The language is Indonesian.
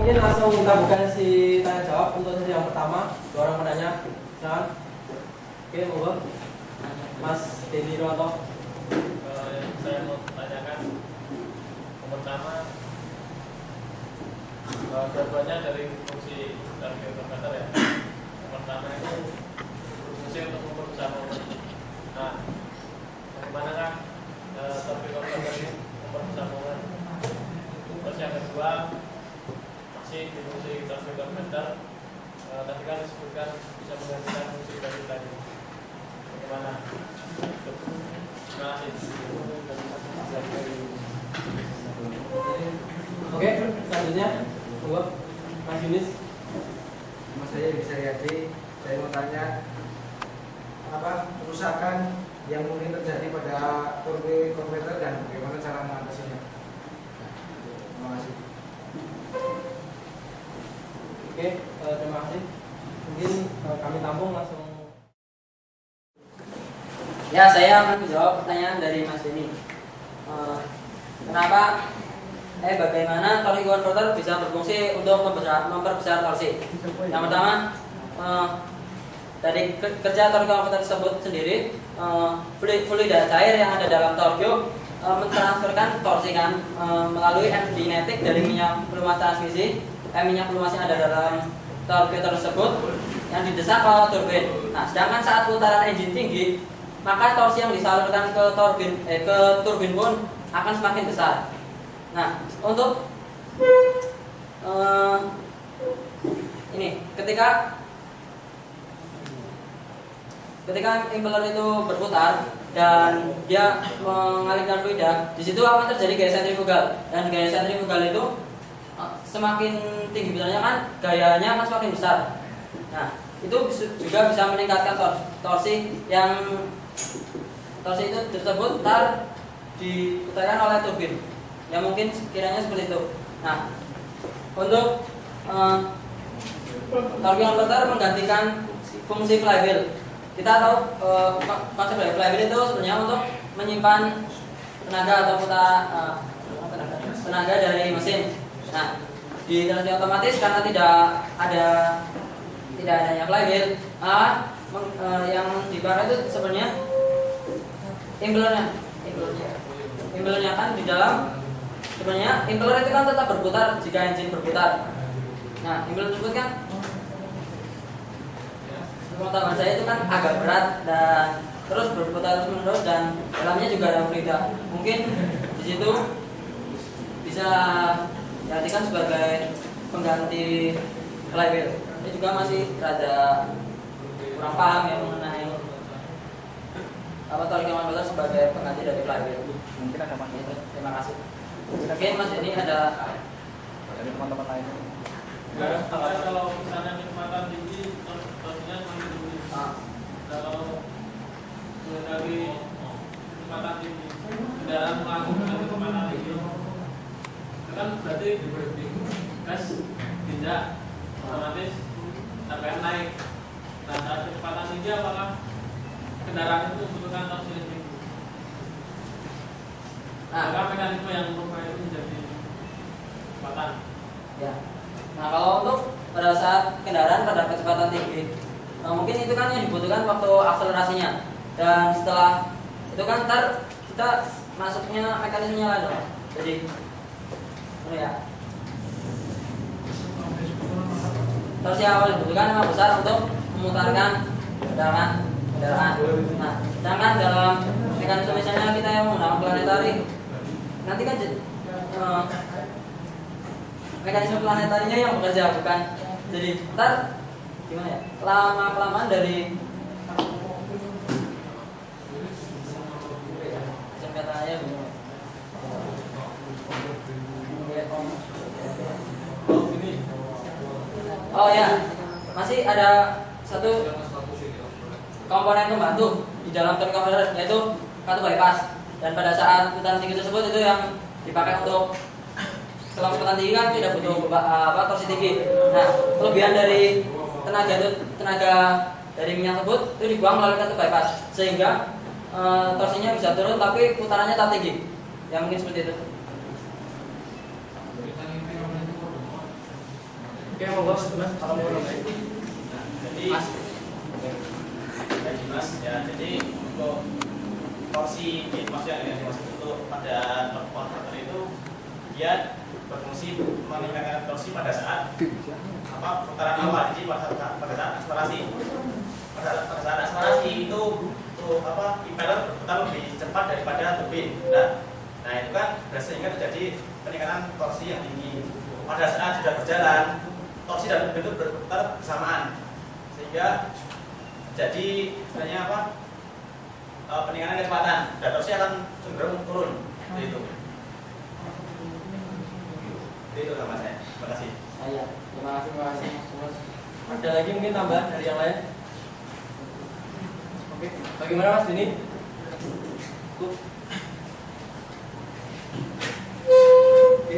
Ini langsung kita buka sesi tanya jawab untuk sesi yang pertama. Dua orang penanya, silakan. Oke, monggo. Mas Denny Roto. Yang saya mau tanyakan, yang pertama, jawabannya dari fungsi target konverter ya. Yang pertama itu fungsi untuk memperbesar momen. Nah, bagaimanakah target konverter ini memperbesar momen? Terus yang kedua, masih di fungsi target konverter, tadi kan disebutkan bisa menggantikan fungsi dari tadi. Bagaimana? Terima kasih. Oke, selanjutnya monggo Mas Yunis. Nama saya bisa Yadi. Saya mau tanya apa kerusakan yang mungkin terjadi pada turbo konverter dan bagaimana cara mengatasinya. Terima kasih. Oke, terima kasih. Mungkin kami tampung langsung. Ya, saya akan menjawab pertanyaan dari Mas Denny. Bagaimana torsi converter bisa berfungsi untuk memperbesar torsi? Yang pertama, dari kerja torsi converter tersebut sendiri, fluida cair yang ada dalam torque mentransferkan torsi kan melalui kinetik dari minyak pelumas transmisi, minyak pelumas yang ada dalam torque tersebut yang didesak ke turbin. Nah, sedangkan saat putaran engine tinggi, maka torsi yang disalurkan ke turbin pun akan semakin besar. Nah, untuk ini ketika impeller itu berputar dan dia mengalirkan fluida, di situ akan terjadi gaya sentrifugal, dan gaya sentrifugal itu semakin tinggi besarnya kan gayanya akan semakin besar. Nah, itu juga bisa meningkatkan torsi itu tersebut ntar diputarkan oleh turbin. Ya mungkin kiranya seperti itu. Nah, untuk torque converter menggantikan fungsi flywheel. Kita tahu konsep dari flywheel itu sebenarnya untuk menyimpan tenaga atau tenaga dari mesin. Nah, di transmisi otomatis karena tidak adanya flywheel, yang dipakai itu sebenarnya impellernya kan di dalam. Sebenarnya impeller itu kan tetap berputar jika engine berputar. Nah, impeller tersebut kan pengetahuan saya itu kan agak berat dan terus berputar terus menerus dan dalamnya juga ada fluida. Mungkin di situ bisa diartikan sebagai pengganti flywheel. Ini juga masih rada kurang paham ya mengenai torque converter sebagai pengganti dari flywheel. Mungkin ada Mas. Terima kasih. Oke, Mas, ini ada dari teman-teman lain. Kalau misalnya kecepatan tinggi, torsinya semakin tinggi. Kalau dari kecepatan tinggi, kendaraan melakukan kecepatan tinggi, itu kan berarti gas tidak otomatis sampai naik. Nah, saat kecepatan tinggi apakah kendaraan itu membutuhkan torsi yang tinggi? Apakah mekanisme yang merubah itu menjadi kecepatan? Ya. Nah, kalau untuk pada saat kendaraan pada kecepatan tinggi, mungkin itu kan yang dibutuhkan waktu akselerasinya. Dan setelah itu kan ntar kita masuknya mekanismenya lain dong. Jadi, ini ya. Torsi awal dibutuhkan memang besar untuk memutarkan kendaraan. Nah, sedangkan dalam mekanisme misalnya kita yang menggunakan planetari, nanti kan mekanisme planetarinya yang bekerja, bukan jadi ntar gimana ya, kelamaan dari katanya oh ya, masih ada satu komponen pembantu di dalam torque converter, yaitu katu bypass. Dan pada saat putaran tinggi tersebut itu yang dipakai untuk selang kecepatan tinggi kan tidak butuh torsi tinggi. Nah, kelebihan dari tenaga dari minyak tersebut itu dibuang melalui katu bypass sehingga torsinya bisa turun tapi putarannya tetap tinggi. Ya mungkin seperti itu. Oke, monggo Mas, kalau mau nambahin. Nah, jadi Mas ya, jadi untuk torsi maksudnya yang dimaksud untuk pada konverter itu dia berfungsi meningkatkan torsi pada saat putaran awal, jadi pada saat akselerasi. Pada saat akselerasi itu impeller berputar lebih cepat daripada turbin. Nah itu kan sehingga terjadi peningkatan torsi yang tinggi. Pada saat sudah berjalan, torsi dan turbin itu berputar bersamaan, sehingga jadi istilahnya peningkatan kecepatan dan torsi akan cenderung turun. Itu sama saya. Terima kasih. Iya, terima kasih Mas. Ada lagi mungkin tambahan dari yang lain? Oke, bagaimana Mas Dini? Oke,